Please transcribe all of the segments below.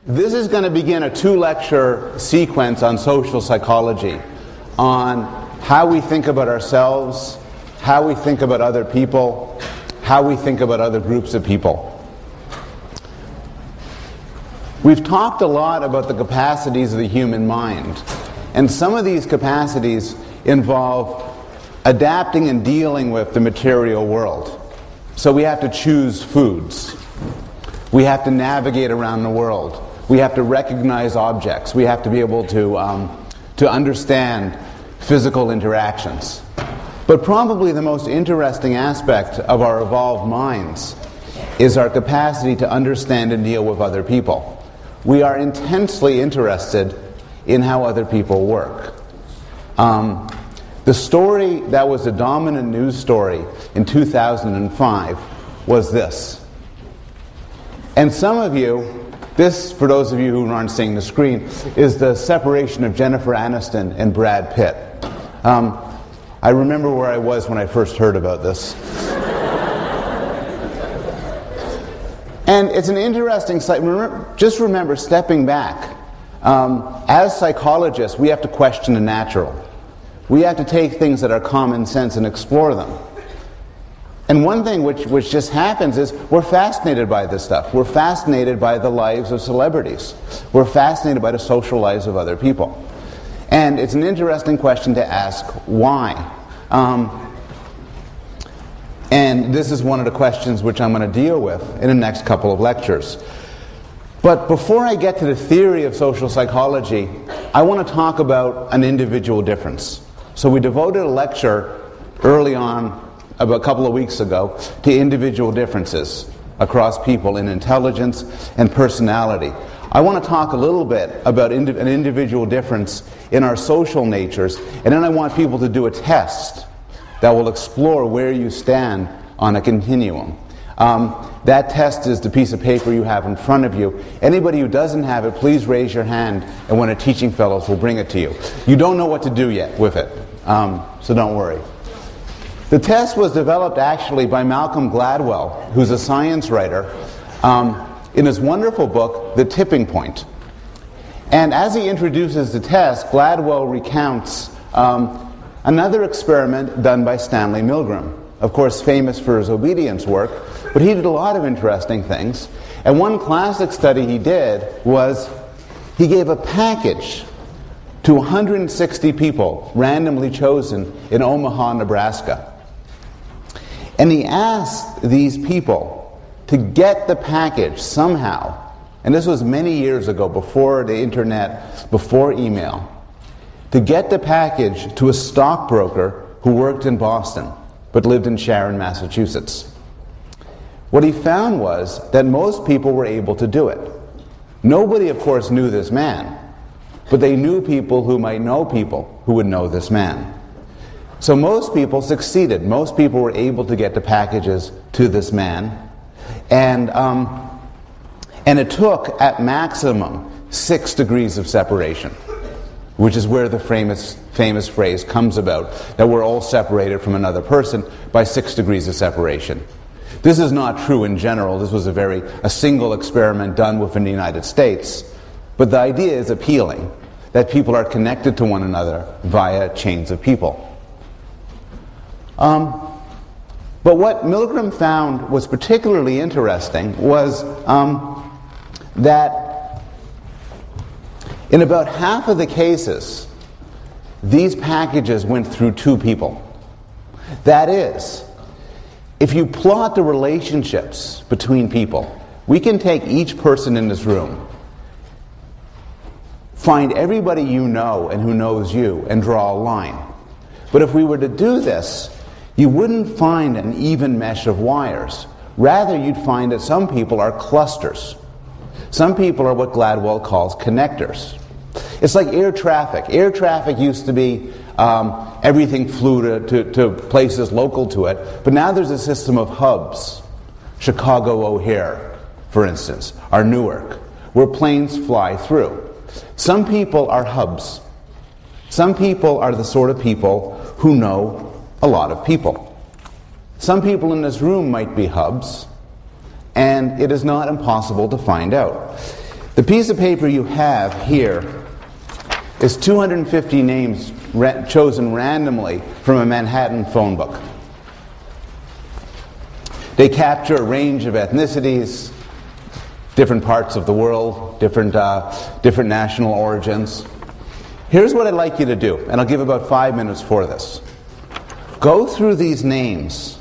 This is going to begin a 2-lecture sequence on social psychology, on how we think about ourselves, how we think about other people, how we think about other groups of people. We've talked a lot about the capacities of the human mind, and some of these capacities involve adapting and dealing with the material world. So we have to choose foods. We have to navigate around the world. We have to recognize objects. We have to be able to understand physical interactions. But probably the most interesting aspect of our evolved minds is our capacity to understand and deal with other people. We are intensely interested in how other people work. The story that was the dominant news story in 2005 was this. And some of you, this, for those of you who aren't seeing the screen, is the separation of Jennifer Aniston and Brad Pitt. I remember where I was when I first heard about this. And it's an interesting sight. Just remember, stepping back, as psychologists, we have to question the natural. We have to take things that are common sense and explore them. And one thing which just happens is we're fascinated by this stuff. We're fascinated by the lives of celebrities. We're fascinated by the social lives of other people. And it's an interesting question to ask, why? And this is one of the questions which I'm going to deal with in the next couple of lectures. But before I get to the theory of social psychology, I want to talk about an individual difference. So we devoted a lecture early on, about a couple of weeks ago, to individual differences across people in intelligence and personality. I want to talk a little bit about an individual difference in our social natures, and then I want people to do a test that will explore where you stand on a continuum. That test is the piece of paper you have in front of you. Anybody who doesn't have it, please raise your hand, and one of the teaching fellows will bring it to you. You don't know what to do yet with it, so don't worry. The test was developed actually by Malcolm Gladwell, who's a science writer, in his wonderful book, The Tipping Point. And as he introduces the test, Gladwell recounts another experiment done by Stanley Milgram, of course famous for his obedience work, but he did a lot of interesting things. And one classic study he did was he gave a package to 160 people randomly chosen in Omaha, Nebraska. And he asked these people to get the package somehow, and this was many years ago, before the internet, before email, to get the package to a stockbroker who worked in Boston but lived in Sharon, Massachusetts. What he found was that most people were able to do it. Nobody, of course, knew this man, but they knew people who might know people who would know this man. So most people succeeded. Most people were able to get the packages to this man. And it took, at maximum, 6 degrees of separation, which is where the famous phrase comes about, that we're all separated from another person by 6 degrees of separation. This is not true in general. This was a single experiment done within the United States. But the idea is appealing, that people are connected to one another via chains of people. But what Milgram found was particularly interesting was that in about half of the cases, these packages went through 2 people. That is, if you plot the relationships between people, we can take each person in this room, find everybody you know and who knows you, and draw a line. But if we were to do this, you wouldn't find an even mesh of wires. Rather, you'd find that some people are clusters. Some people are what Gladwell calls connectors. It's like air traffic. Air traffic used to be everything flew to places local to it, but now there's a system of hubs. Chicago O'Hare, for instance, or Newark, where planes fly through. Some people are hubs. Some people are the sort of people who know a lot of people. Some people in this room might be hubs, and it is not impossible to find out. The piece of paper you have here is 250 names chosen randomly from a Manhattan phone book. They capture a range of ethnicities, different parts of the world, different national origins. Here's what I'd like you to do, and I'll give about 5 minutes for this. Go through these names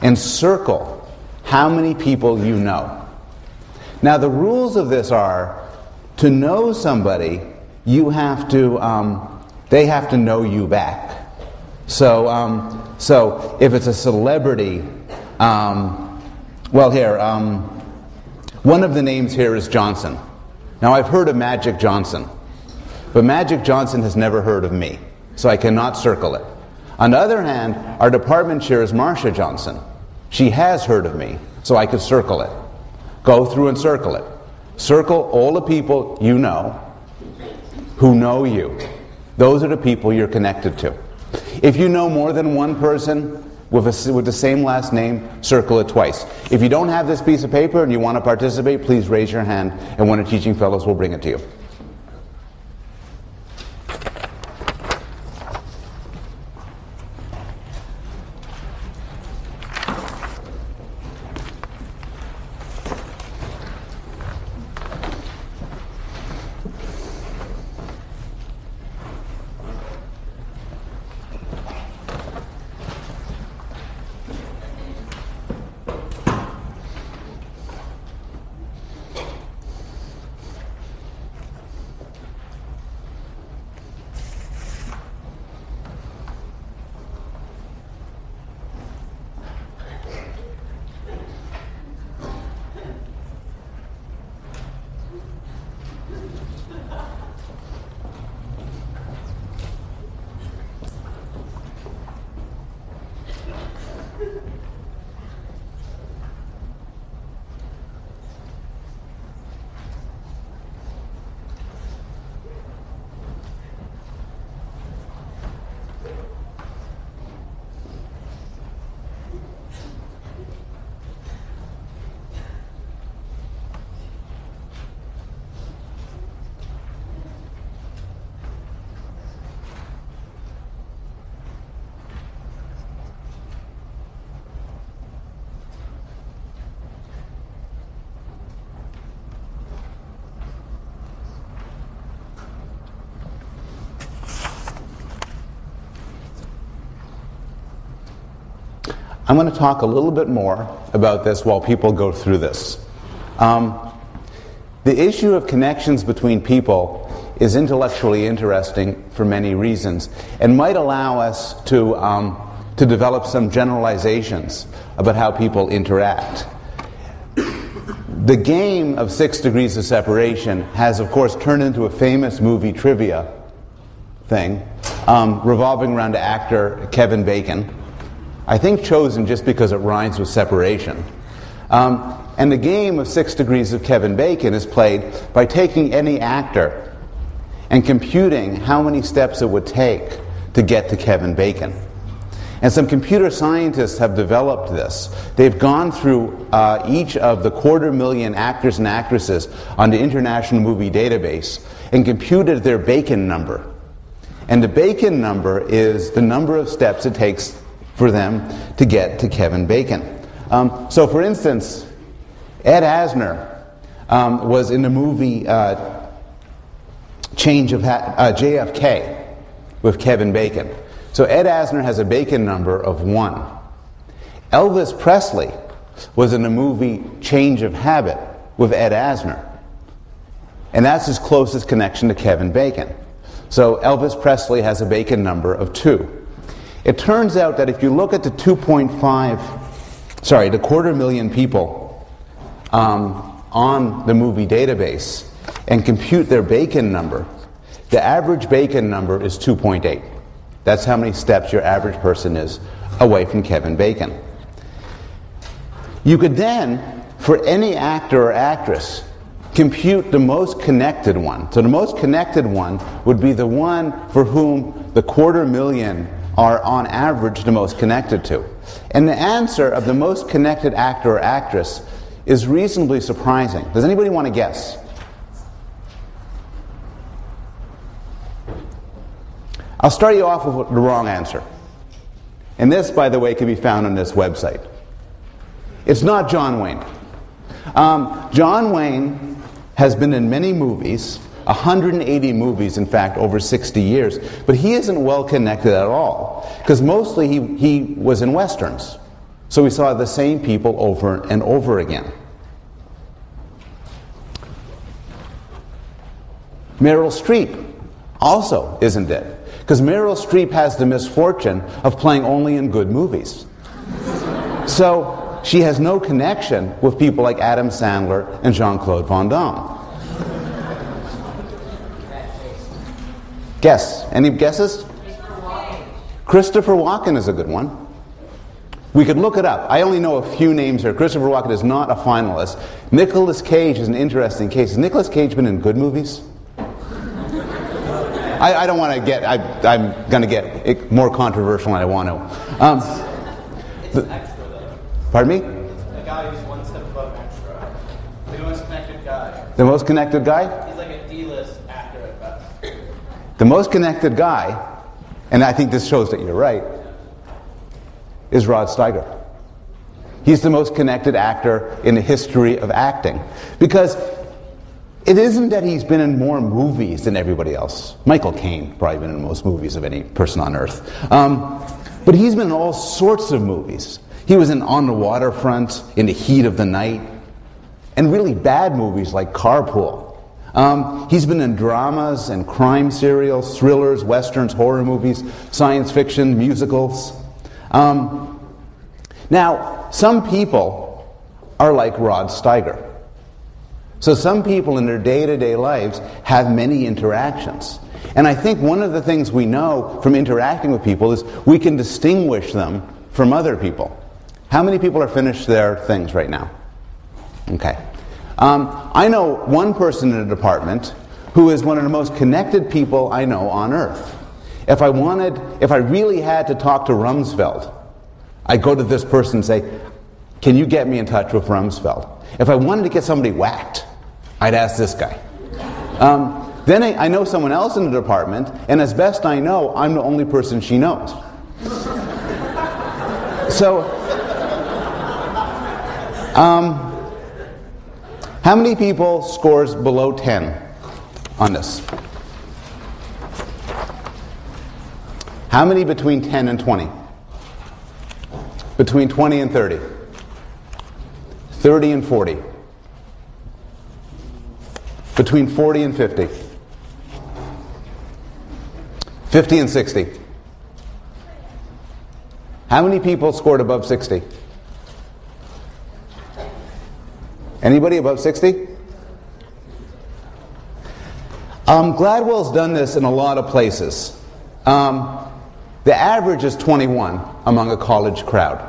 and circle how many people you know. Now, the rules of this are, to know somebody, you have to, they have to know you back. So if it's a celebrity, one of the names here is Johnson. Now, I've heard of Magic Johnson, but Magic Johnson has never heard of me, so I cannot circle it. On the other hand, our department chair is Marcia Johnson. She has heard of me, so I could circle it. Go through and circle it. Circle all the people you know who know you. Those are the people you're connected to. If you know more than one person with the same last name, circle it twice. If you don't have this piece of paper and you want to participate, please raise your hand and one of the teaching fellows will bring it to you. I'm going to talk a little bit more about this while people go through this. The issue of connections between people is intellectually interesting for many reasons and might allow us to develop some generalizations about how people interact. The game of 6 degrees of separation has, of course, turned into a famous movie trivia thing revolving around actor Kevin Bacon. I think chosen just because it rhymes with separation. And the game of 6 degrees of Kevin Bacon is played by taking any actor and computing how many steps it would take to get to Kevin Bacon. And some computer scientists have developed this. They've gone through each of the 250,000 actors and actresses on the International Movie Database and computed their Bacon number. And the Bacon number is the number of steps it takes for them to get to Kevin Bacon. So for instance, Ed Asner was in the movie JFK with Kevin Bacon. So Ed Asner has a Bacon number of 1. Elvis Presley was in the movie Change of Habit with Ed Asner. And that's his closest connection to Kevin Bacon. So Elvis Presley has a Bacon number of 2. It turns out that if you look at the 250,000 people on the movie database and compute their Bacon number, the average Bacon number is 2.8. That's how many steps your average person is away from Kevin Bacon. You could then, for any actor or actress, compute the most connected one. So the most connected one would be the one for whom the 250,000 are on average the most connected to. And the answer of the most connected actor or actress is reasonably surprising. Does anybody want to guess? I'll start you off with the wrong answer. And this, by the way, can be found on this website. It's not John Wayne. John Wayne has been in many movies, 180 movies, in fact, over 60 years, but he isn't well connected at all, because mostly he was in westerns. So we saw the same people over and over again. Meryl Streep also isn't it, because Meryl Streep has the misfortune of playing only in good movies. So she has no connection with people like Adam Sandler and Jean-Claude Van Damme. Guess. Any guesses? Christopher Walken is a good one. We could look it up. I only know a few names here. Christopher Walken is not a finalist. Nicolas Cage is an interesting case. Has Nicolas Cage been in good movies? I don't want to get... I'm going to get more controversial than I want to. It's an extra, though. Pardon me? It's a guy who's one step above extra. The most connected guy. The most connected guy? He's like a D-list actor at best. The most connected guy, and I think this shows that you're right, is Rod Steiger. He's the most connected actor in the history of acting. Because it isn't that he's been in more movies than everybody else. Michael Caine probably been in most movies of any person on earth. But he's been in all sorts of movies. He was in On the Waterfront, In the Heat of the Night, and really bad movies like Carpool. He's been in dramas and crime serials, thrillers, westerns, horror movies, science fiction, musicals. Now, some people are like Rod Steiger. So some people in their day-to-day lives have many interactions. And I think one of the things we know from interacting with people is we can distinguish them from other people. How many people are finished their things right now? Okay. I know one person in a department who is one of the most connected people I know on earth. If I really had to talk to Rumsfeld, I'd go to this person and say, can you get me in touch with Rumsfeld? If I wanted to get somebody whacked, I'd ask this guy. Then I know someone else in the department, and as best I know, I'm the only person she knows. So, how many people scores below 10 on this? How many between 10 and 20? Between 20 and 30? 30 and 40? Between 40 and 50? 50 and 60? How many people scored above 60? Anybody above 60? Gladwell's done this in a lot of places. The average is 21 among a college crowd.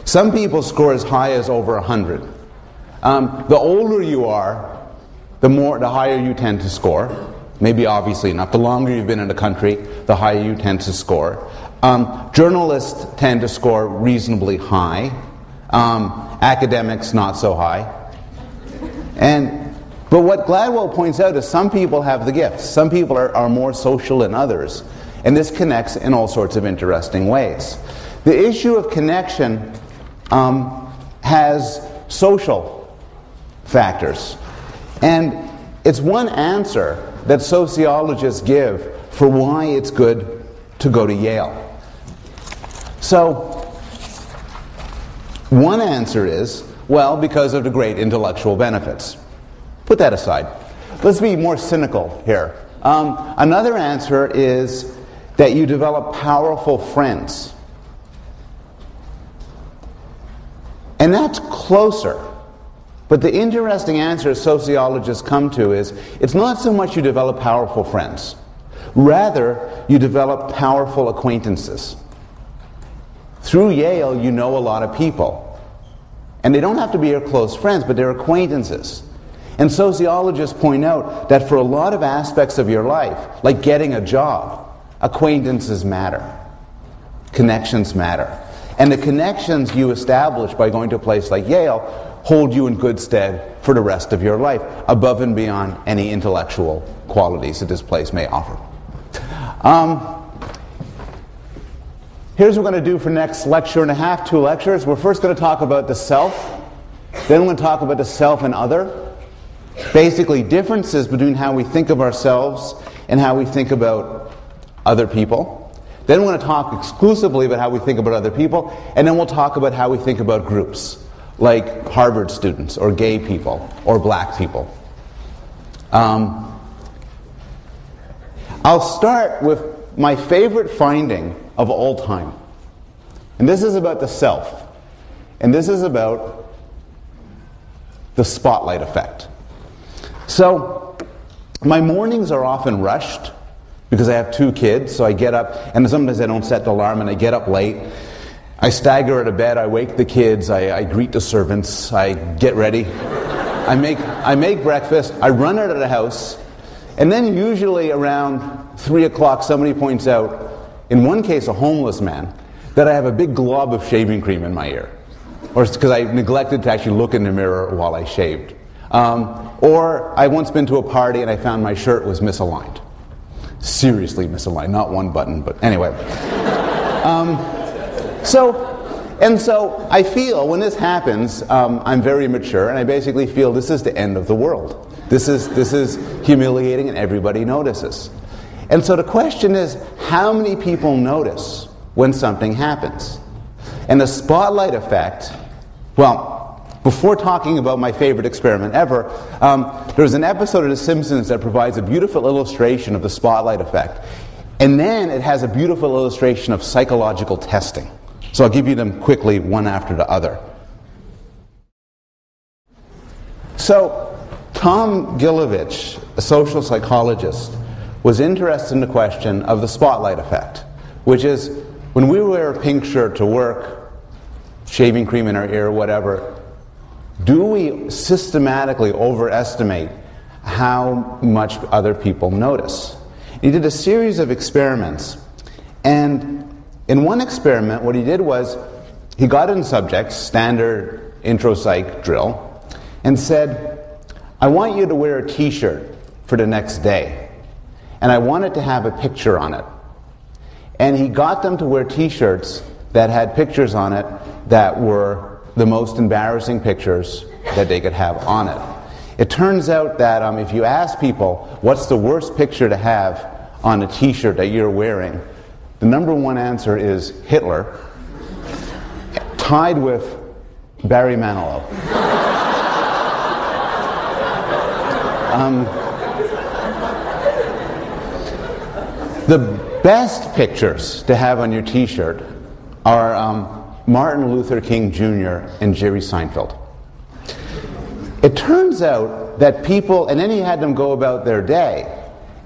Some people score as high as over 100. The older you are, the higher you tend to score. Maybe obviously enough. The longer you've been in the country, the higher you tend to score. Journalists tend to score reasonably high. Academics, not so high. But what Gladwell points out is some people have the gifts. Some people are more social than others. And this connects in all sorts of interesting ways. The issue of connection has social factors. And it's one answer that sociologists give for why it's good to go to Yale. So, one answer is, well, because of the great intellectual benefits. Put that aside. Let's be more cynical here. Another answer is that you develop powerful friends. And that's closer. But the interesting answer sociologists come to is, it's not so much you develop powerful friends. Rather, you develop powerful acquaintances. Through Yale, you know a lot of people. And they don't have to be your close friends, but they're acquaintances. And sociologists point out that for a lot of aspects of your life, like getting a job, acquaintances matter. Connections matter. And the connections you establish by going to a place like Yale hold you in good stead for the rest of your life, above and beyond any intellectual qualities that this place may offer. Here's what we're going to do for next lecture and a half, 2 lectures. We're first going to talk about the self, then we're going to talk about the self and other. Basically, differences between how we think of ourselves and how we think about other people. Then we're going to talk exclusively about how we think about other people, and then we'll talk about how we think about groups, like Harvard students, or gay people, or black people. I'll start with my favorite finding of all time. And this is about the self. And this is about the spotlight effect. So, my mornings are often rushed because I have 2 kids, so I get up, and sometimes I don't set the alarm, and I get up late. I stagger out of bed, I wake the kids, I greet the servants, I get ready, I make breakfast, I run out of the house, and then usually around 3 o'clock somebody points out, in one case a homeless man, that I have a big glob of shaving cream in my ear. Or it's because I neglected to actually look in the mirror while I shaved. Or I once been to a party and I found my shirt was misaligned. Seriously misaligned, not one button, but anyway. So I feel when this happens, I'm very mature, and I basically feel this is the end of the world. This is humiliating, and everybody notices. And so the question is, how many people notice when something happens? And the spotlight effect, well, before talking about my favorite experiment ever, there's an episode of The Simpsons that provides a beautiful illustration of the spotlight effect. And then it has a beautiful illustration of psychological testing. So I'll give you them quickly, one after the other. So, Tom Gilovich, a social psychologist, was interested in the question of the spotlight effect, which is when we wear a pink shirt to work, shaving cream in our ear, whatever, do we systematically overestimate how much other people notice? He did a series of experiments, and in one experiment what he did was he got in subjects, standard intro psych drill, and said, I want you to wear a t-shirt for the next day. And I wanted to have a picture on it. And he got them to wear t-shirts that had pictures on it that were the most embarrassing pictures that they could have on it. It turns out that if you ask people, what's the worst picture to have on a t-shirt that you're wearing, the number one answer is Hitler, tied with Barry Manilow. The best pictures to have on your t-shirt are Martin Luther King Jr. and Jerry Seinfeld. It turns out that people, and then he had them go about their day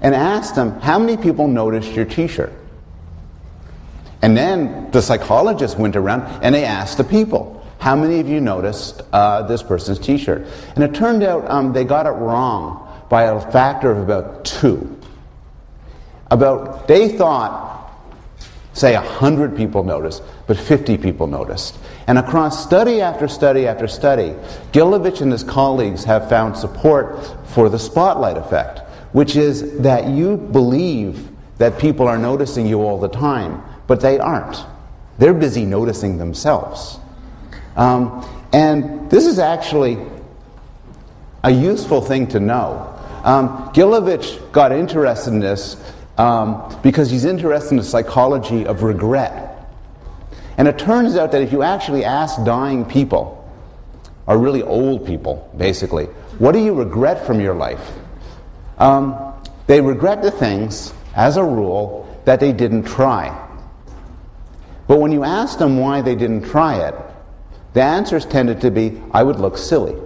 and asked them, how many people noticed your t-shirt? And then the psychologists went around and they asked the people, how many of you noticed this person's t-shirt? And it turned out they got it wrong by a factor of about 2. They thought, say 100 people noticed, but 50 people noticed. And across study after study after study, Gilovich and his colleagues have found support for the spotlight effect, which is that you believe that people are noticing you all the time, but they aren't. They're busy noticing themselves. And this is actually a useful thing to know. Gilovich got interested in this because he's interested in the psychology of regret. And it turns out that if you actually ask dying people, or really old people, basically, what do you regret from your life? They regret the things, as a rule, that they didn't try. But when you ask them why they didn't try it, the answers tended to be, I would look silly.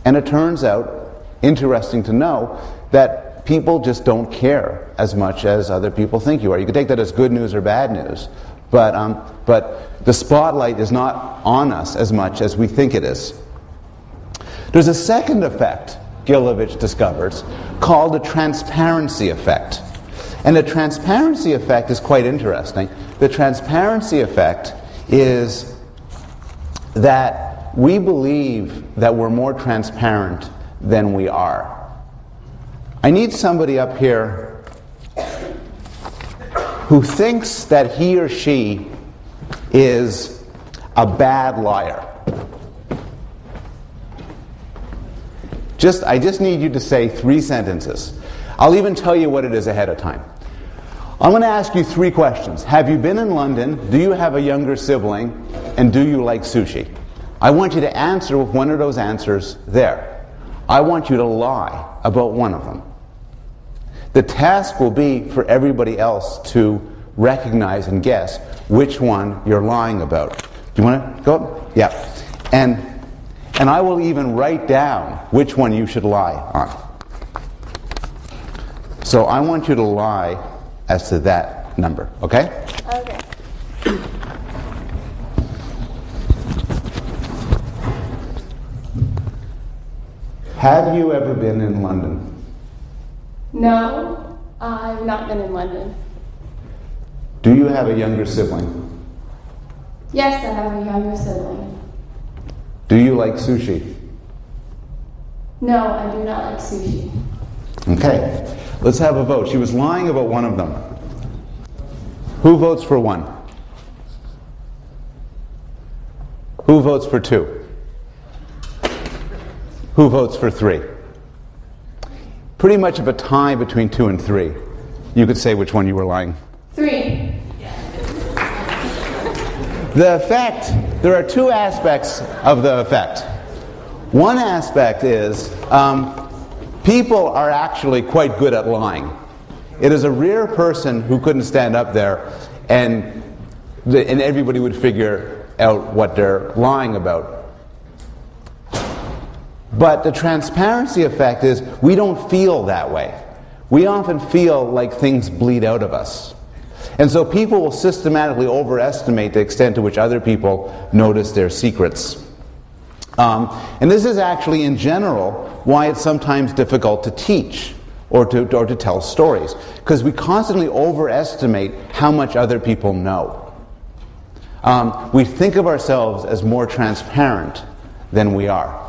And it turns out, interesting to know, that people just don't care as much as other people think you are. You can take that as good news or bad news, but the spotlight is not on us as much as we think it is. There's a second effect Gilovich discovers called the transparency effect. And the transparency effect is quite interesting. The transparency effect is that we believe that we're more transparent than we are. I need somebody up here who thinks that he or she is a bad liar. I just need you to say 3 sentences. I'll even tell you what it is ahead of time. I'm going to ask you 3 questions. Have you been in London? Do you have a younger sibling? And do you like sushi? I want you to answer with one of those answers there. I want you to lie about one of them. The task will be for everybody else to recognize and guess which one you're lying about. Do you want to go? Yeah. And I will even write down which one you should lie on. So I want you to lie as to that number, okay? Okay. Have you ever been in London? No, I've not been in London. Do you have a younger sibling? Yes, I have a younger sibling. Do you like sushi? No, I do not like sushi. Okay, let's have a vote. She was lying about one of them. Who votes for 1? Who votes for 2? Who votes for 3? Pretty much of a tie between 2 and 3. You could say which one you were lying. 3. The effect, there are 2 aspects of the effect. One aspect is people are actually quite good at lying. It is a rare person who couldn't stand up there and everybody would figure out what they're lying about. But the transparency effect is we don't feel that way. We often feel like things bleed out of us. And so people will systematically overestimate the extent to which other people notice their secrets. And this is actually, in general, why it's sometimes difficult to teach or to tell stories. Because we constantly overestimate how much other people know. We think of ourselves as more transparent than we are.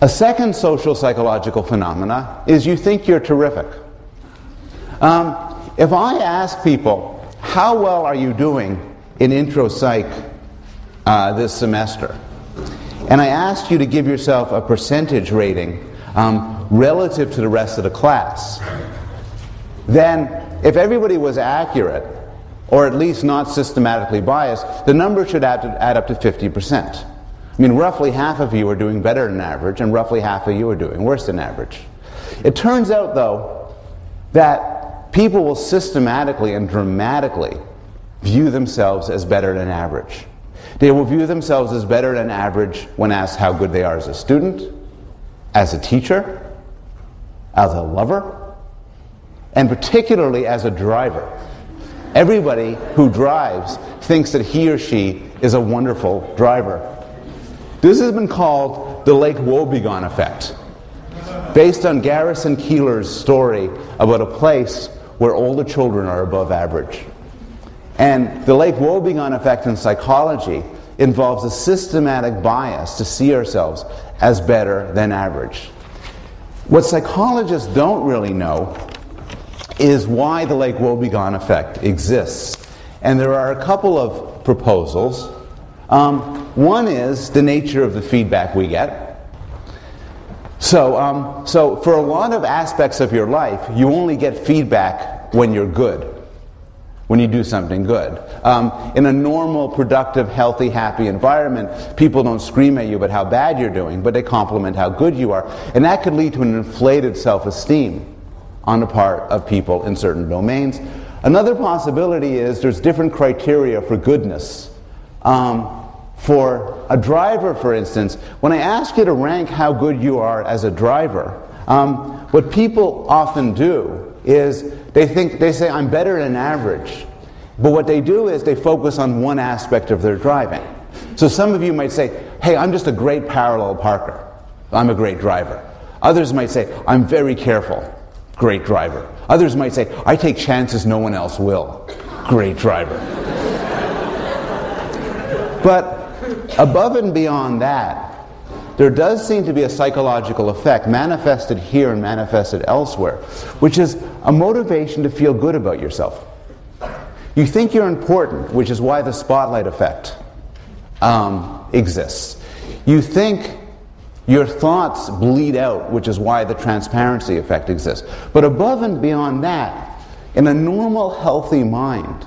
A second social psychological phenomena is you think you're terrific. If I ask people, how well are you doing in intro psych this semester? And I asked you to give yourself a percentage rating relative to the rest of the class, then if everybody was accurate, or at least not systematically biased, the number should add up to 50%. I mean, roughly half of you are doing better than average, and roughly half of you are doing worse than average. It turns out, though, that people will systematically and dramatically view themselves as better than average. They will view themselves as better than average when asked how good they are as a student, as a teacher, as a lover, and particularly as a driver. Everybody who drives thinks that he or she is a wonderful driver. This has been called the Lake Wobegon effect, based on Garrison Keillor's story about a place where older children are above average. And the Lake Wobegon effect in psychology involves a systematic bias to see ourselves as better than average. What psychologists don't really know is why the Lake Wobegon effect exists. And there are a couple of proposals. One is the nature of the feedback we get. So for a lot of aspects of your life, you only get feedback when you're good, when you do something good. In a normal, productive, healthy, happy environment, people don't scream at you about how bad you're doing, but they compliment how good you are. And that could lead to an inflated self-esteem on the part of people in certain domains. Another possibility is there's different criteria for goodness. For a driver, for instance, when I ask you to rank how good you are as a driver, what people often do is they say I'm better than average. But what they do is they focus on one aspect of their driving. So some of you might say, hey, I'm just a great parallel parker. I'm a great driver. Others might say, I'm very careful. Great driver. Others might say, I take chances no one else will. Great driver. But above and beyond that, there does seem to be a psychological effect manifested here and manifested elsewhere, which is a motivation to feel good about yourself. You think you're important, which is why the spotlight effect exists. You think your thoughts bleed out, which is why the transparency effect exists. But above and beyond that, in a normal, healthy mind,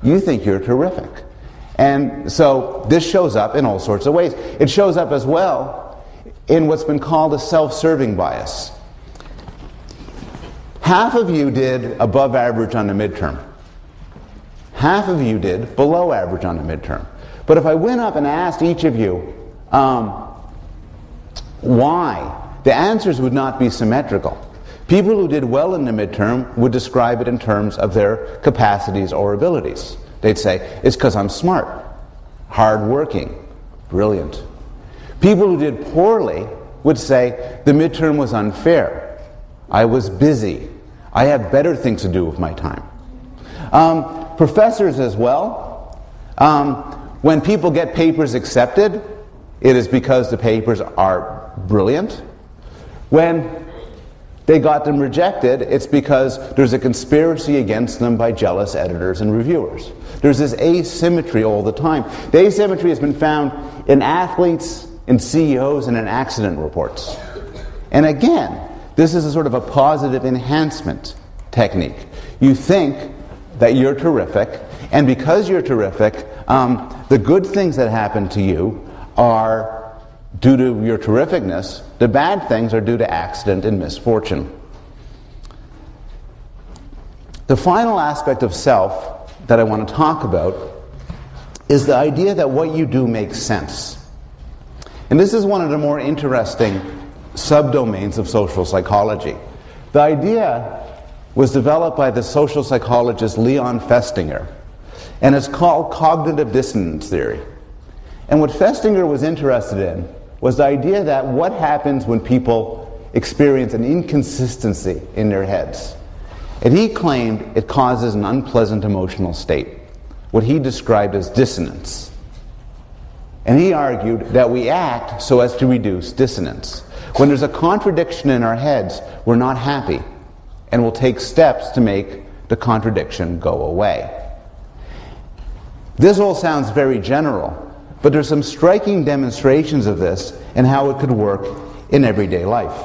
you think you're terrific. And so this shows up in all sorts of ways. It shows up as well in what's been called a self-serving bias. Half of you did above average on the midterm. Half of you did below average on the midterm. But if I went up and asked each of you why, the answers would not be symmetrical. People who did well in the midterm would describe it in terms of their capacities or abilities. They'd say, it's because I'm smart, hardworking, brilliant. People who did poorly would say, the midterm was unfair. I was busy. I have better things to do with my time. Professors as well. When people get papers accepted, it is because the papers are brilliant. When they got them rejected, it's because there's a conspiracy against them by jealous editors and reviewers. There's this asymmetry all the time. The asymmetry has been found in athletes, in CEOs, and in accident reports. And again, this is a sort of a positive enhancement technique. You think that you're terrific, and because you're terrific, the good things that happen to you are due to your terrificness. The bad things are due to accident and misfortune. The final aspect of self that I want to talk about is the idea that what you do makes sense. And this is one of the more interesting subdomains of social psychology. The idea was developed by the social psychologist Leon Festinger, and it's called cognitive dissonance theory. And what Festinger was interested in was the idea that what happens when people experience an inconsistency in their heads. And he claimed it causes an unpleasant emotional state, what he described as dissonance. And he argued that we act so as to reduce dissonance. When there's a contradiction in our heads, we're not happy, and we'll take steps to make the contradiction go away. This all sounds very general, but there's some striking demonstrations of this and how it could work in everyday life.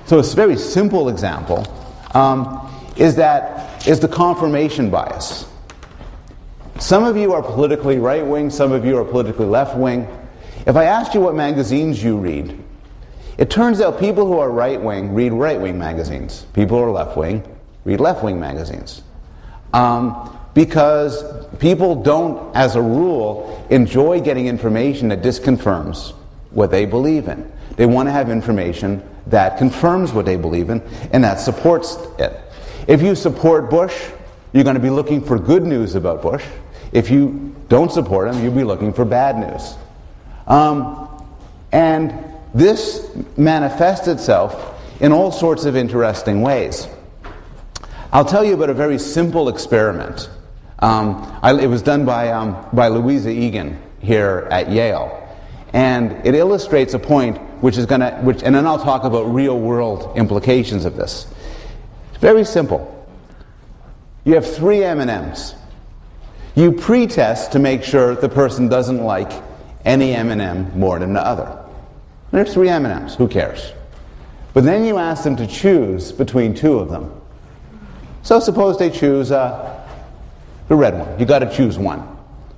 So a very simple example is the confirmation bias. Some of you are politically right-wing, some of you are politically left-wing. If I asked you what magazines you read, it turns out people who are right-wing read right-wing magazines. People who are left-wing read left-wing magazines. Because people don't, as a rule, enjoy getting information that disconfirms what they believe in. They want to have information that confirms what they believe in and that supports it. If you support Bush, you're going to be looking for good news about Bush. If you don't support him, you'll be looking for bad news. And this manifests itself in all sorts of interesting ways. I'll tell you about a very simple experiment. It was done by Louisa Egan here at Yale. And it illustrates a point and then I'll talk about real-world implications of this. It's very simple. You have 3 M&Ms. You pre-test to make sure the person doesn't like any M&M more than the other. There's 3 M&Ms. Who cares? But then you ask them to choose between 2 of them. So suppose they choose the red one. You got to choose one.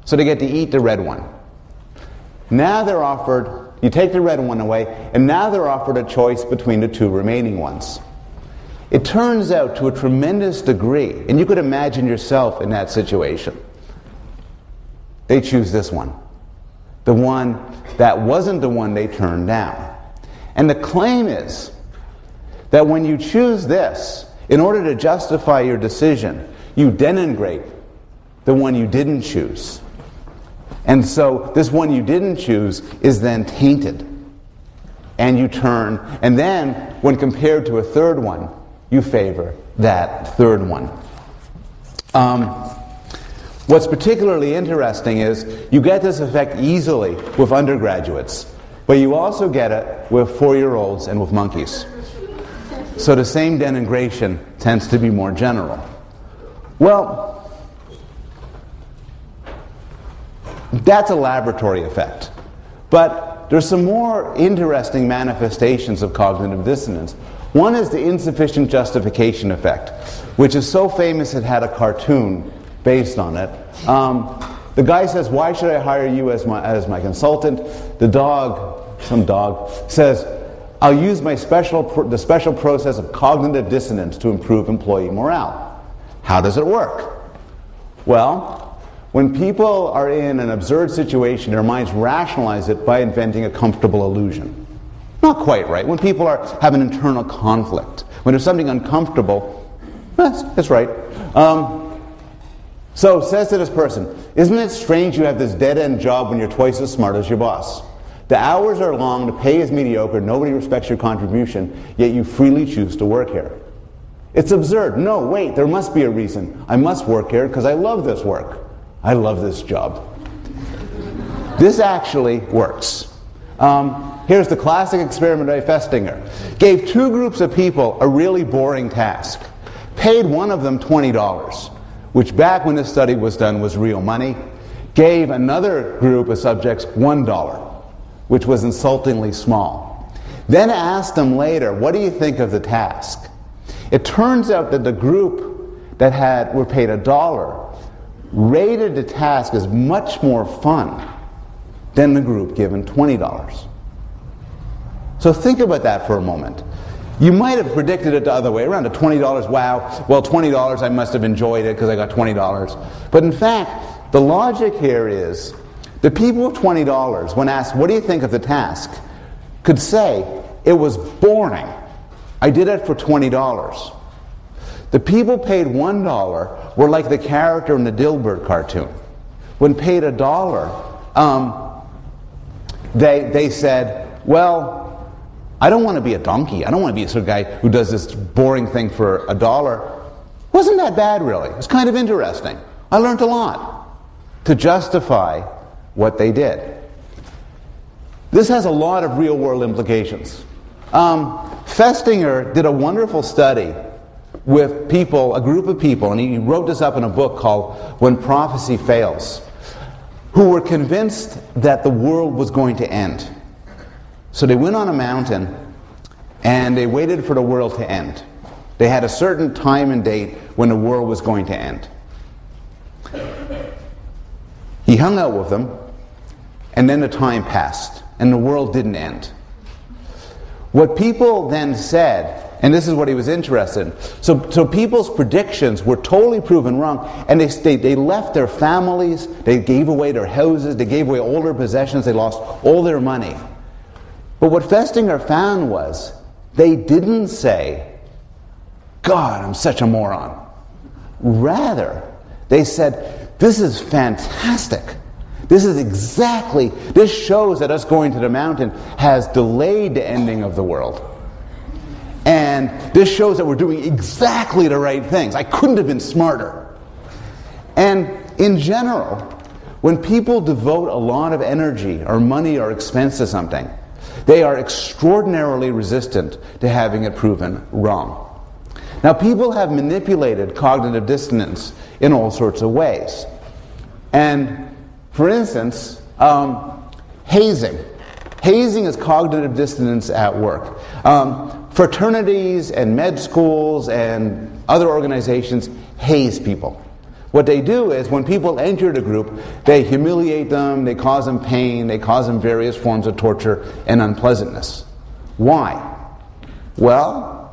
So they get to eat the red one. Now they're offered, you take the red one away, and now they're offered a choice between the 2 remaining ones. It turns out to a tremendous degree, and you could imagine yourself in that situation, they choose this one. The one that wasn't the one they turned down. And the claim is that when you choose this, in order to justify your decision, you denigrate the one you didn't choose. And so this one you didn't choose is then tainted. And you turn, and then when compared to a third one, you favor that third one. What's particularly interesting is you get this effect easily with undergraduates. But you also get it with 4-year-olds and with monkeys. So the same denigration tends to be more general. Well, that's a laboratory effect. But there's some more interesting manifestations of cognitive dissonance. One is the insufficient justification effect, which is so famous it had a cartoon based on it. The guy says, "Why should I hire you as my consultant?" The dog, some dog, says, "I'll use the special process of cognitive dissonance to improve employee morale." How does it work? Well, when people are in an absurd situation, their minds rationalize it by inventing a comfortable illusion. Not quite right. When people have an internal conflict, when there's something uncomfortable, that's right. So says to this person, "Isn't it strange you have this dead-end job when you're twice as smart as your boss? The hours are long, the pay is mediocre, nobody respects your contribution, yet you freely choose to work here. It's absurd. No, wait, there must be a reason. I must work here because I love this work. I love this job." This actually works. Here's the classic experiment by Festinger. Gave 2 groups of people a really boring task. Paid one of them $20, which back when this study was done was real money. Gave another group of subjects $1, which was insultingly small. Then asked them later, "What do you think of the task?" It turns out that the group that were paid $1 rated the task as much more fun than the group given $20. So think about that for a moment. You might have predicted it the other way around. At $20, wow, well, $20, I must have enjoyed it because I got $20. But in fact, the logic here is the people with $20, when asked, "What do you think of the task?" could say, "It was boring. I did it for $20. The people paid $1 were like the character in the Dilbert cartoon. When paid $1, they said, "Well, I don't want to be a donkey. I don't want to be a sort of guy who does this boring thing for $1. Wasn't that bad, really. It was kind of interesting. I learned a lot," to justify what they did. This has a lot of real-world implications. Festinger did a wonderful study with people, a group of people, and he wrote this up in a book called "When Prophecy Fails," who were convinced that the world was going to end. So they went on a mountain and they waited for the world to end. They had a certain time and date when the world was going to end. He hung out with them, and then the time passed and the world didn't end. What people then said, and this is what he was interested in, so people's predictions were totally proven wrong, and they left their families, they gave away their houses, they gave away all their possessions, they lost all their money. But what Festinger found was, they didn't say, "God, I'm such a moron." Rather, they said, "This is fantastic. This shows that us going to the mountain has delayed the ending of the world. And this shows that we're doing exactly the right things. I couldn't have been smarter." And in general, when people devote a lot of energy or money or expense to something, they are extraordinarily resistant to having it proven wrong. Now, people have manipulated cognitive dissonance in all sorts of ways. And, for instance, hazing. Hazing is cognitive dissonance at work. Fraternities and med schools and other organizations haze people. What they do is, when people enter the group, they humiliate them, they cause them pain, they cause them various forms of torture and unpleasantness. Why? Well,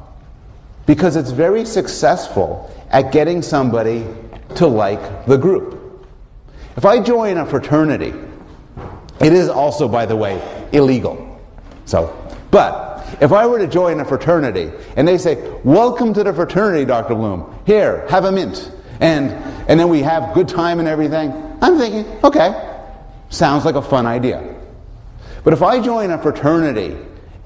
because it's very successful at getting somebody to like the group. If I join a fraternity, it is also, by the way, illegal. But if I were to join a fraternity and they say, "Welcome to the fraternity, Dr. Bloom. Here, have a mint." And then we have good time and everything. I'm thinking, okay, sounds like a fun idea. But if I join a fraternity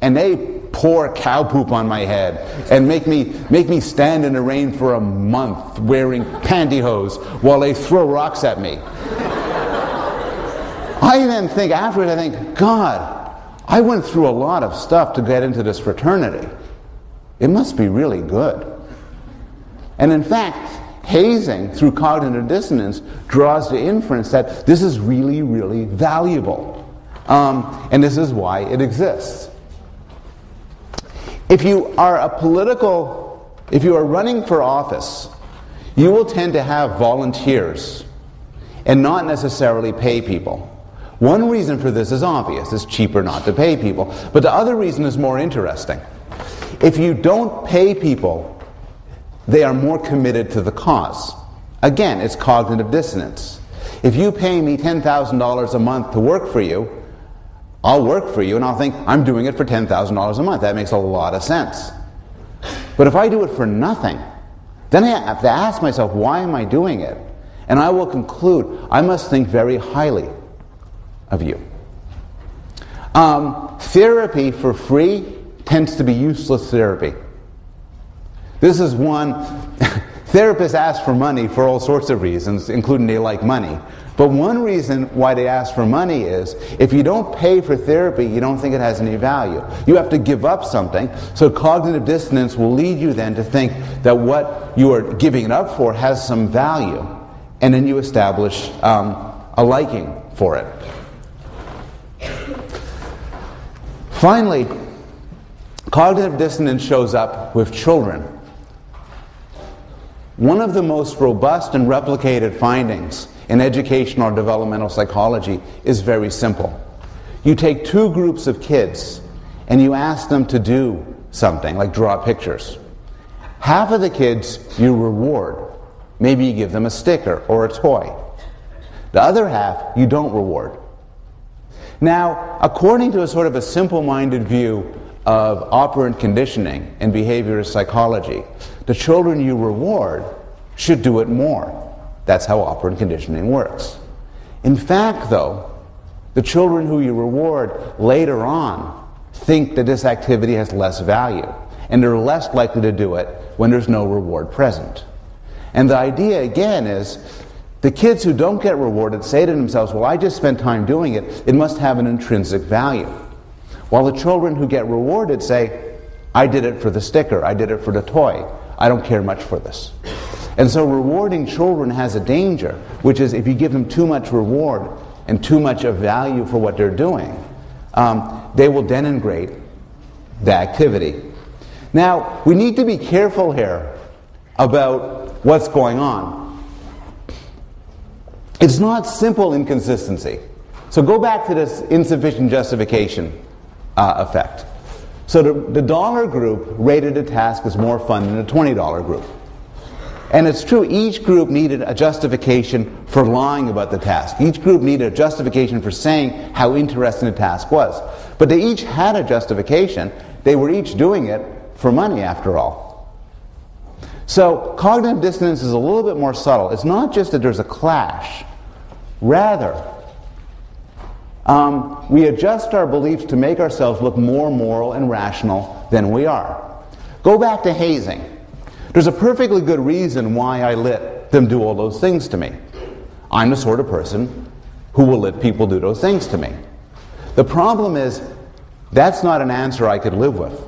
and they pour cow poop on my head and make me stand in the rain for a month wearing pantyhose while they throw rocks at me, I then think afterwards, God, I went through a lot of stuff to get into this fraternity. It must be really good. And in fact, hazing through cognitive dissonance draws the inference that this is really, really valuable. And this is why it exists. If you are running for office, you will tend to have volunteers and not necessarily pay people. One reason for this is obvious. It's cheaper not to pay people. But the other reason is more interesting. If you don't pay people, they are more committed to the cause. Again, it's cognitive dissonance. If you pay me $10,000 a month to work for you, I'll work for you and I'll think, I'm doing it for $10,000 a month. That makes a lot of sense. But if I do it for nothing, then I have to ask myself, why am I doing it? And I will conclude, I must think very highly of you. Therapy for free tends to be useless therapy. This is one, therapists ask for money for all sorts of reasons, including they like money. But one reason why they ask for money is, if you don't pay for therapy, you don't think it has any value. You have to give up something, so cognitive dissonance will lead you then to think that what you are giving it up for has some value. And then you establish a liking for it. Finally, cognitive dissonance shows up with children. One of the most robust and replicated findings in educational or developmental psychology is very simple. You take two groups of kids and you ask them to do something, like draw pictures. Half of the kids you reward. Maybe you give them a sticker or a toy. The other half you don't reward. Now, according to a sort of a simple-minded view of operant conditioning and behaviorist psychology, the children you reward should do it more. That's how operant conditioning works. In fact, though, the children who you reward later on think that this activity has less value, and they're less likely to do it when there's no reward present. And the idea, again, is the kids who don't get rewarded say to themselves, well, I just spent time doing it, it must have an intrinsic value. While the children who get rewarded say, I did it for the sticker, I did it for the toy, I don't care much for this. And so rewarding children has a danger, which is if you give them too much reward and too much of value for what they're doing, they will denigrate the activity. Now, we need to be careful here about what's going on. It's not simple inconsistency. So go back to this insufficient justification effect. So the dollar group rated the task as more fun than the $20 group. And it's true, each group needed a justification for lying about the task. Each group needed a justification for saying how interesting the task was. But they each had a justification. They were each doing it for money, after all. So cognitive dissonance is a little bit more subtle. It's not just that there's a clash. Rather, we adjust our beliefs to make ourselves look more moral and rational than we are. Go back to hazing. There's a perfectly good reason why I let them do all those things to me. I'm the sort of person who will let people do those things to me. The problem is, that's not an answer I could live with.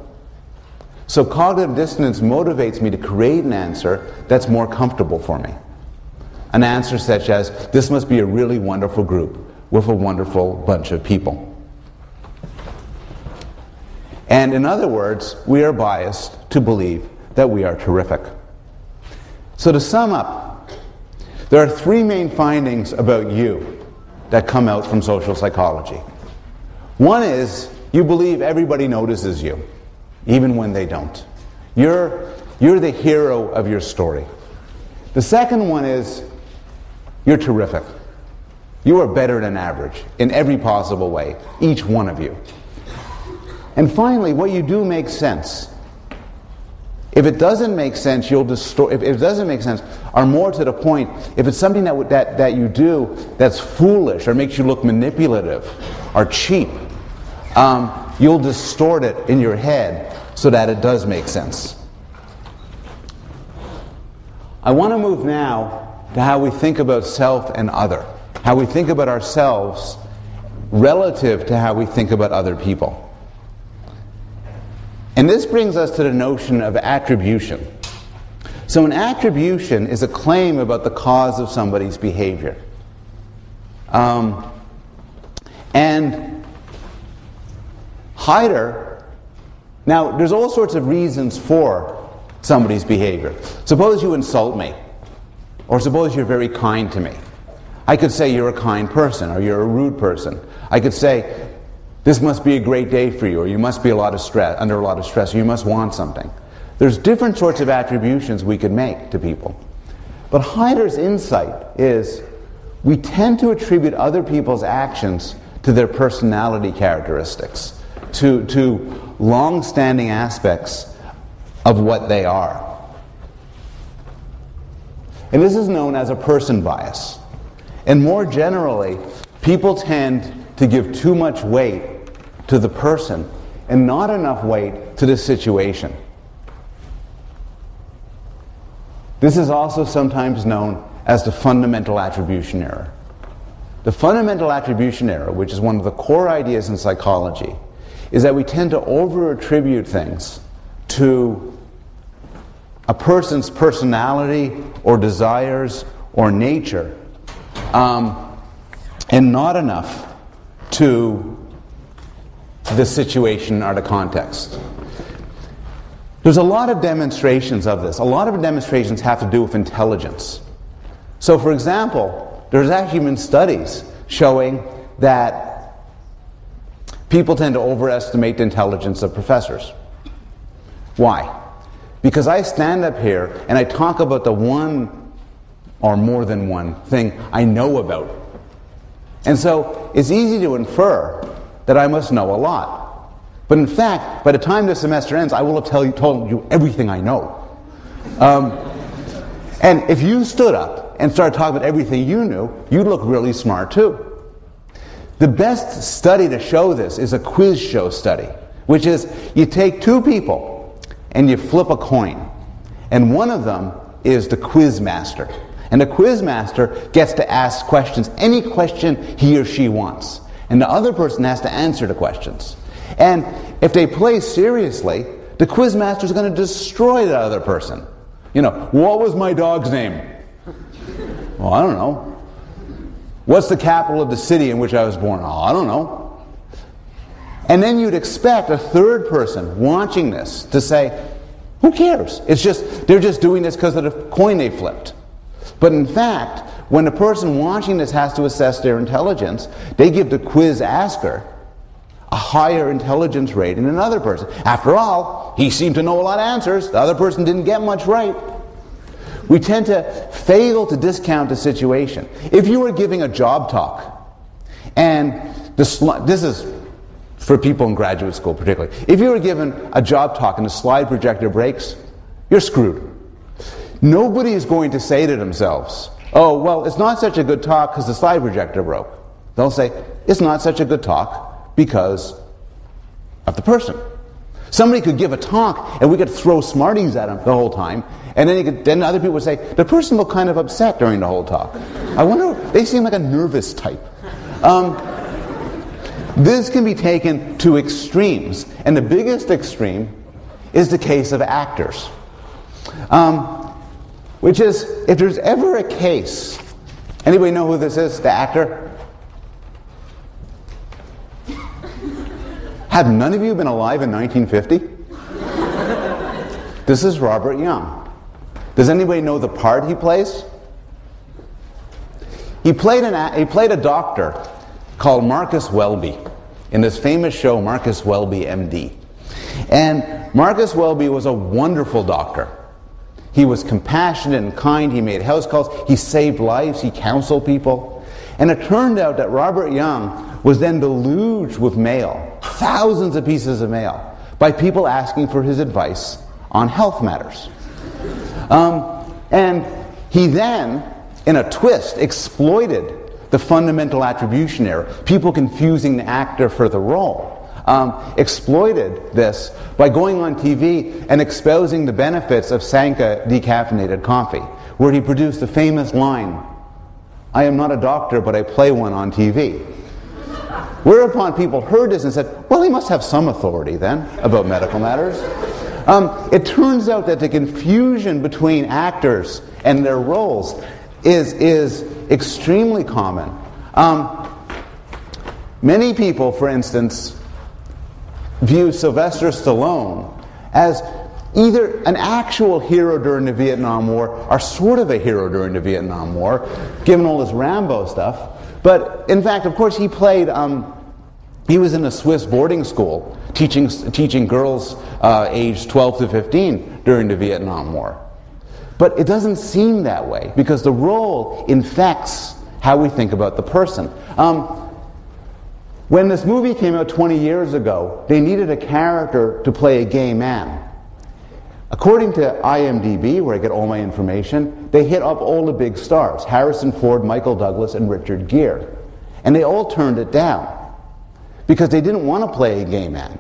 So cognitive dissonance motivates me to create an answer that's more comfortable for me. An answer such as, this must be a really wonderful group with a wonderful bunch of people. And in other words, we are biased to believe that we are terrific. So to sum up, there are three main findings about you that come out from social psychology. One is, you believe everybody notices you, even when they don't. You're the hero of your story. The second one is, you're terrific. You are better than average in every possible way, each one of you. And finally, what you do makes sense. If it doesn't make sense, you'll distort. If it doesn't make sense, or more to the point, if it's something that you do that's foolish or makes you look manipulative or cheap, you'll distort it in your head so that it does make sense. I want to move now to how we think about self and other, how we think about ourselves relative to how we think about other people. And this brings us to the notion of attribution. So an attribution is a claim about the cause of somebody's behavior. And Hyder, now there's all sorts of reasons for somebody's behavior. Suppose you insult me, or suppose you're very kind to me. I could say you're a kind person, or you're a rude person. I could say, this must be a great day for you, or you must be under a lot of stress, or you must want something. There's different sorts of attributions we could make to people. But Hyder's insight is we tend to attribute other people's actions to their personality characteristics, to long-standing aspects of what they are. And this is known as a person bias. And more generally, people tend to give too much weight to the person and not enough weight to the situation. This is also sometimes known as the fundamental attribution error. The fundamental attribution error, which is one of the core ideas in psychology, is that we tend to over-attribute things to a person's personality or desires or nature, and not enough to the situation or the context. There's a lot of demonstrations of this. A lot of demonstrations have to do with intelligence. So, for example, there's actually been studies showing that people tend to overestimate the intelligence of professors. Why? Because I stand up here and I talk about the one or more than one thing I know about. And so it's easy to infer that I must know a lot. But in fact, by the time the semester ends, I will have told you everything I know. And if you stood up and started talking about everything you knew, you'd look really smart too. The best study to show this is a quiz show study, which is you take two people and you flip a coin. And one of them is the quiz master. And the quiz master gets to ask questions, any question he or she wants. And the other person has to answer the questions. And if they play seriously, the quiz master is going to destroy the other person. You know, what was my dog's name? Well, I don't know. What's the capital of the city in which I was born? Oh, I don't know. And then you'd expect a third person watching this to say, who cares? They're just doing this because of the coin they flipped. But in fact, when the person watching this has to assess their intelligence, they give the quiz asker a higher intelligence rate than another person. After all, he seemed to know a lot of answers. The other person didn't get much right. We tend to fail to discount the situation. If you were giving a job talk, and this is for people in graduate school particularly, if you were given a job talk and the slide projector breaks, you're screwed. Nobody is going to say to themselves, oh, well, it's not such a good talk because the slide projector broke. They'll say, it's not such a good talk because of the person. Somebody could give a talk and we could throw Smarties at him the whole time, and then other people would say, the person looked kind of upset during the whole talk. I wonder, they seem like a nervous type. This can be taken to extremes, and the biggest extreme is the case of actors. Which is, if there's ever a case, anybody know who this is, the actor? Have none of you been alive in 1950? This is Robert Young. Does anybody know the part he plays? He played a doctor called Marcus Welby in this famous show, Marcus Welby, MD. And Marcus Welby was a wonderful doctor. He was compassionate and kind. He made house calls. He saved lives. He counseled people. And it turned out that Robert Young was then deluged with mail, thousands of pieces of mail, by people asking for his advice on health matters. And he then, in a twist, exploited the fundamental attribution error, people confusing the actor for the role. Exploited this by going on TV and espousing the benefits of Sanka decaffeinated coffee, where he produced the famous line, I am not a doctor, but I play one on TV. Whereupon people heard this and said, well, he must have some authority then about medical matters. It turns out that the confusion between actors and their roles is extremely common. Many people, for instance, view Sylvester Stallone as either an actual hero during the Vietnam War or sort of a hero during the Vietnam War, given all this Rambo stuff. But in fact, of course, he played, he was in a Swiss boarding school teaching girls aged 12 to 15 during the Vietnam War. But it doesn't seem that way because the role infects how we think about the person. When this movie came out 20 years ago, they needed a character to play a gay man. According to IMDb, where I get all my information, they hit up all the big stars, Harrison Ford, Michael Douglas, and Richard Gere. And they all turned it down because they didn't want to play a gay man,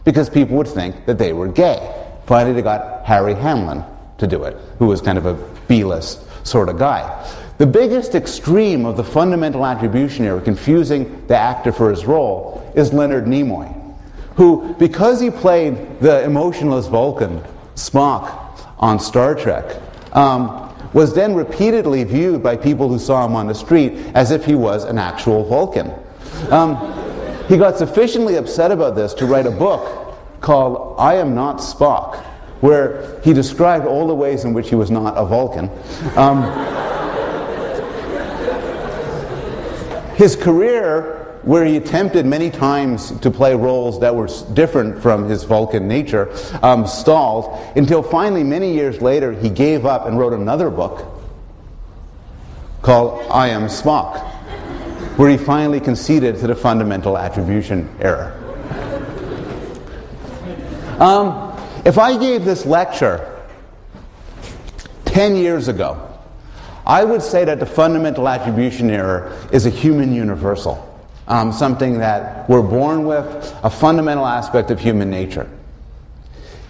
because people would think that they were gay. Finally, they got Harry Hamlin to do it, who was kind of a B-list sort of guy. The biggest extreme of the fundamental attribution error, confusing the actor for his role, is Leonard Nimoy, who, because he played the emotionless Vulcan, Spock, on Star Trek, was then repeatedly viewed by people who saw him on the street as if he was an actual Vulcan. He got sufficiently upset about this to write a book called I Am Not Spock, where he described all the ways in which he was not a Vulcan. His career, where he attempted many times to play roles that were different from his Vulcan nature, stalled until finally, many years later, he gave up and wrote another book called I Am Spock, where he finally conceded to the fundamental attribution error. If I gave this lecture 10 years ago, I would say that the fundamental attribution error is a human universal, something that we're born with, a fundamental aspect of human nature.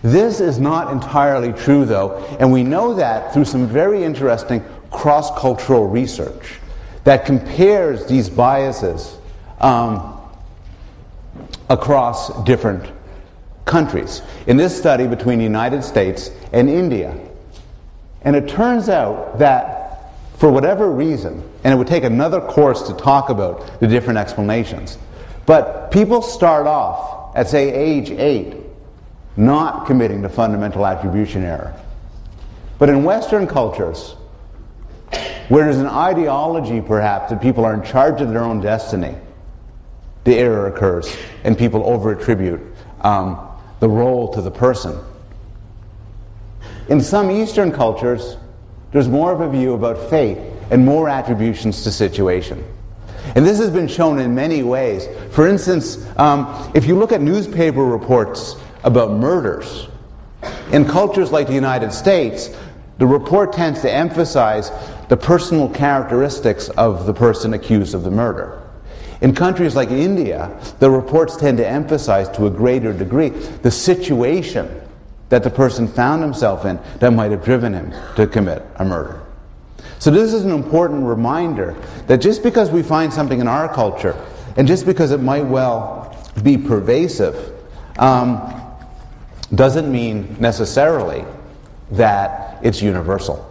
This is not entirely true, though, and we know that through some very interesting cross-cultural research that compares these biases across different countries. In this study between the United States and India. And it turns out that for whatever reason, and it would take another course to talk about the different explanations, but people start off at, say, age 8 not committing the fundamental attribution error. But in Western cultures, where there's an ideology perhaps that people are in charge of their own destiny, the error occurs and people over-attribute the role to the person. In some Eastern cultures, there's more of a view about fate and more attributions to situation. And this has been shown in many ways. For instance, if you look at newspaper reports about murders, in cultures like the United States, the report tends to emphasize the personal characteristics of the person accused of the murder. In countries like India, the reports tend to emphasize to a greater degree the situation that the person found himself in that might have driven him to commit a murder. So this is an important reminder that just because we find something in our culture, and just because it might well be pervasive, doesn't mean necessarily that it's universal.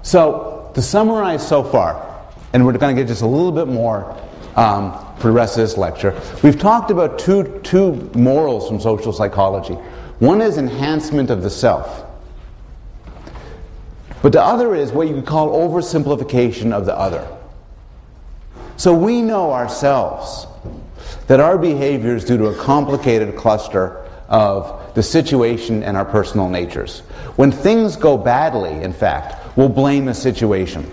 So, to summarize so far, and we're going to get just a little bit more for the rest of this lecture, we've talked about two morals from social psychology. One is enhancement of the self, but the other is what you could call oversimplification of the other. So we know ourselves that our behavior is due to a complicated cluster of the situation and our personal natures. When things go badly, in fact, we'll blame the situation.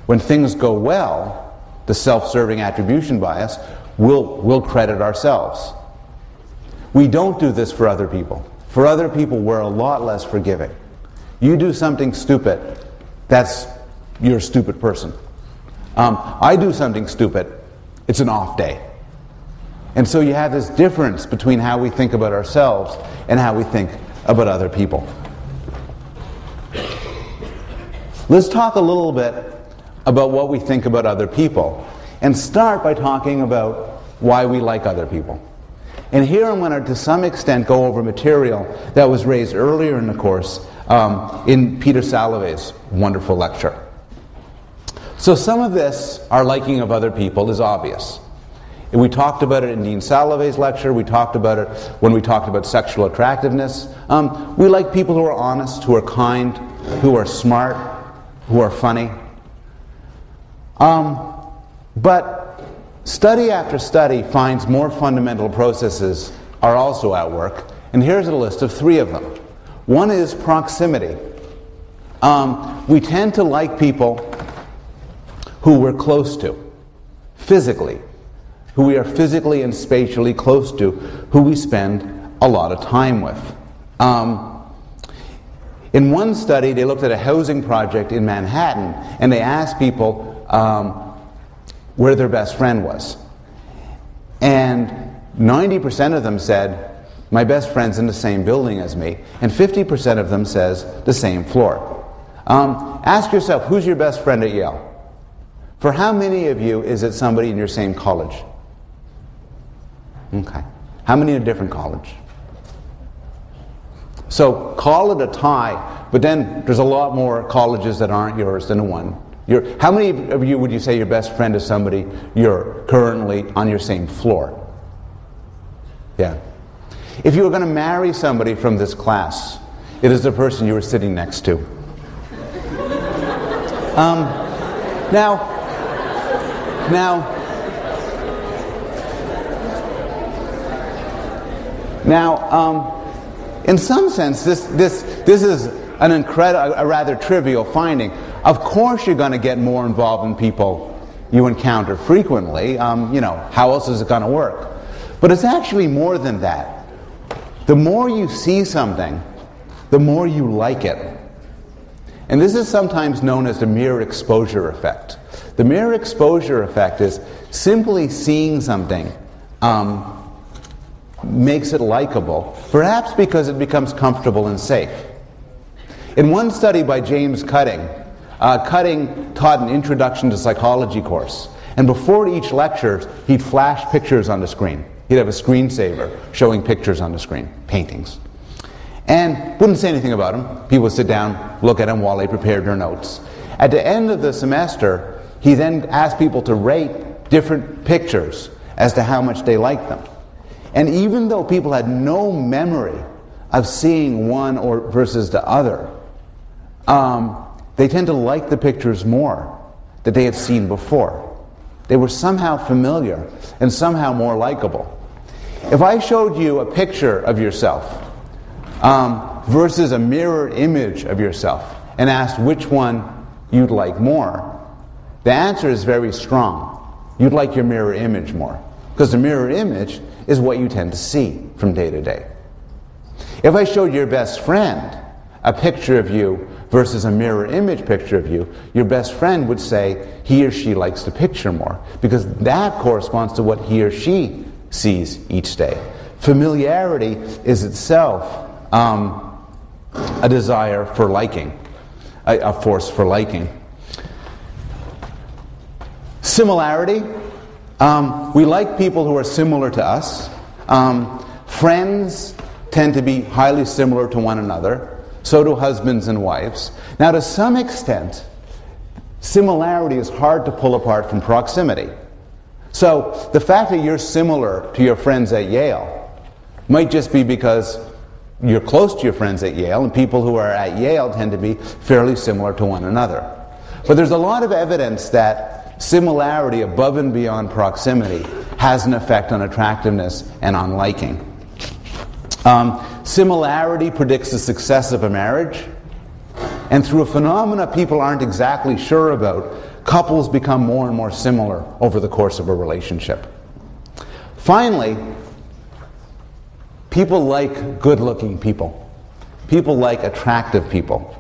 When things go well, the self-serving attribution bias, we'll credit ourselves. We don't do this for other people. For other people, we're a lot less forgiving. You do something stupid, you're a stupid person. I do something stupid, it's an off day. And so you have this difference between how we think about ourselves and how we think about other people. Let's talk a little bit about what we think about other people and start by talking about why we like other people. And here I'm going to some extent, go over material that was raised earlier in the course in Peter Salovey's wonderful lecture. So some of this, our liking of other people, is obvious. We talked about it in Dean Salovey's lecture. We talked about it when we talked about sexual attractiveness. We like people who are honest, who are kind, who are smart, who are funny. But study after study finds more fundamental processes are also at work. And here's a list of 3 of them. One is proximity. We tend to like people who we're close to, physically, who we are physically and spatially close to, who we spend a lot of time with. In one study, they looked at a housing project in Manhattan, and they asked people where their best friend was. And 90% of them said, my best friend's in the same building as me, and 50% of them says the same floor. Ask yourself, who's your best friend at Yale? For how many of you is it somebody in your same college? Okay. How many in a different college? So call it a tie, but then there's a lot more colleges that aren't yours than one. How many of you would you say your best friend is somebody you're currently on your same floor? Yeah. If you were going to marry somebody from this class, it is the person you were sitting next to. In some sense, this is a rather trivial finding. Of course, you're going to get more involved in people you encounter frequently. How else is it going to work? But it's actually more than that. The more you see something, the more you like it. And this is sometimes known as the mirror exposure effect. The mirror exposure effect is simply seeing something makes it likable, perhaps because it becomes comfortable and safe. In one study by James Cutting, Cutting taught an introduction to psychology course, and before each lecture he'd flash pictures on the screen. He'd have a screensaver showing pictures on the screen, paintings, and wouldn't say anything about them. People would sit down, look at them while they prepared their notes. At the end of the semester, he then asked people to rate different pictures as to how much they liked them. And even though people had no memory of seeing one or versus the other, they tend to like the pictures more that they had seen before. They were somehow familiar and somehow more likable. If I showed you a picture of yourself versus a mirrored image of yourself and asked which one you'd like more, the answer is very strong. You'd like your mirror image more, because the mirror image is what you tend to see from day to day. If I showed your best friend a picture of you versus a mirror image picture of you, your best friend would say he or she likes the picture more, because that corresponds to what he or she sees each day. Familiarity is itself a desire for liking, a force for liking. Similarity. We like people who are similar to us. Friends tend to be highly similar to one another. So do husbands and wives. Now, to some extent, similarity is hard to pull apart from proximity. So the fact that you're similar to your friends at Yale might just be because you're close to your friends at Yale, and people who are at Yale tend to be fairly similar to one another. But there's a lot of evidence that similarity above and beyond proximity has an effect on attractiveness and on liking. Similarity predicts the success of a marriage, and through a phenomena people aren't exactly sure about, couples become more and more similar over the course of a relationship. Finally, people like good-looking people. People like attractive people.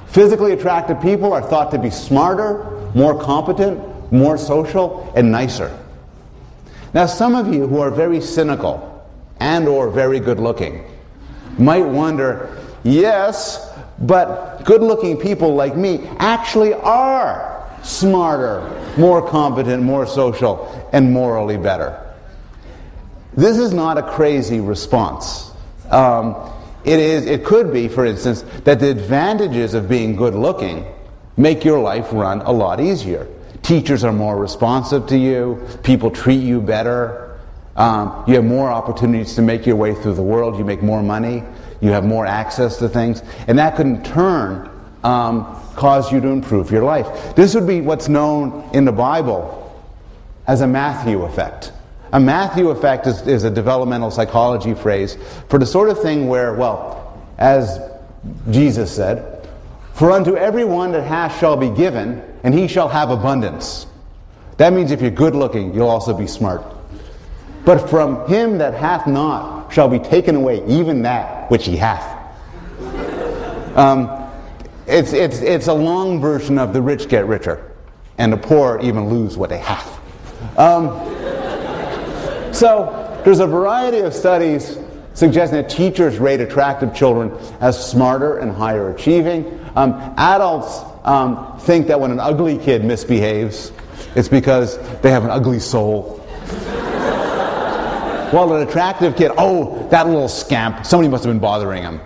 Physically attractive people are thought to be smarter, more competent, more social, and nicer. Now, some of you who are very cynical and or very good-looking might wonder, yes, But good-looking people like me actually are smarter, more competent, more social, and morally better. This is not a crazy response. It could be, for instance, that the advantages of being good-looking make your life run a lot easier. Teachers are more responsive to you. People treat you better. You have more opportunities to make your way through the world. You make more money. You have more access to things. And that could in turn cause you to improve your life. This would be what's known in the Bible as a Matthew effect. A Matthew effect is a developmental psychology phrase for the sort of thing where, well, as Jesus said, "For unto everyone that hath shall be given, and he shall have abundance." That means if you're good looking, you'll also be smart. "But from him that hath not shall be taken away even that which he hath." It's a long version of the rich get richer, and the poor even lose what they have. So there's a variety of studies suggesting that teachers rate attractive children as smarter and higher achieving. Adults think that when an ugly kid misbehaves, it's because they have an ugly soul. While an attractive kid, oh, that little scamp, somebody must have been bothering him.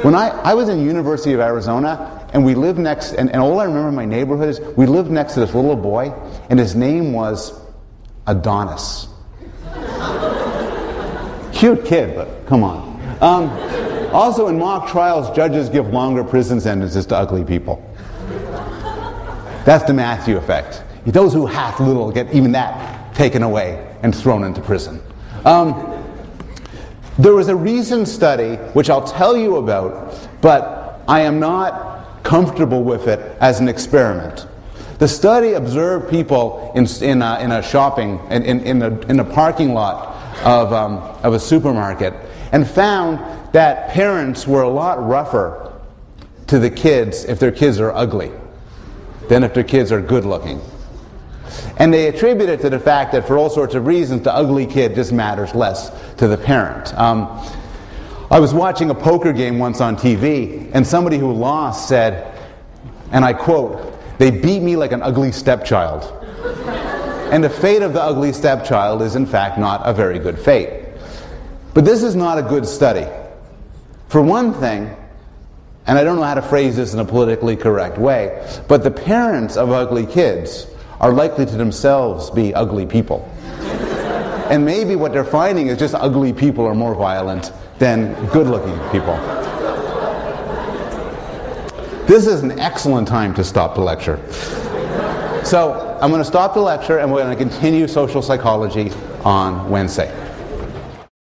When I was in the University of Arizona, and we lived next, and all I remember in my neighborhood is we lived next to this little boy, and his name was Adonis. Cute kid, but come on. Also, in mock trials, judges give longer prison sentences to ugly people. That's the Matthew effect. Those who hath little get even that taken away and thrown into prison. There was a recent study, which I'll tell you about, but I am not comfortable with it as an experiment. The study observed people in a shopping, in a parking lot of a supermarket, and found that parents were a lot rougher to the kids if their kids are ugly than if their kids are good looking. And they attribute it to the fact that for all sorts of reasons, the ugly kid just matters less to the parent. I was watching a poker game once on TV, and somebody who lost said, and I quote, "They beat me like an ugly stepchild." And the fate of the ugly stepchild is in fact not a very good fate. But this is not a good study. For one thing, and I don't know how to phrase this in a politically correct way, but the parents of ugly kids are likely to themselves be ugly people. And maybe what they're finding is just ugly people are more violent than good-looking people. This is an excellent time to stop the lecture. So I'm going to stop the lecture and we're going to continue social psychology on Wednesday.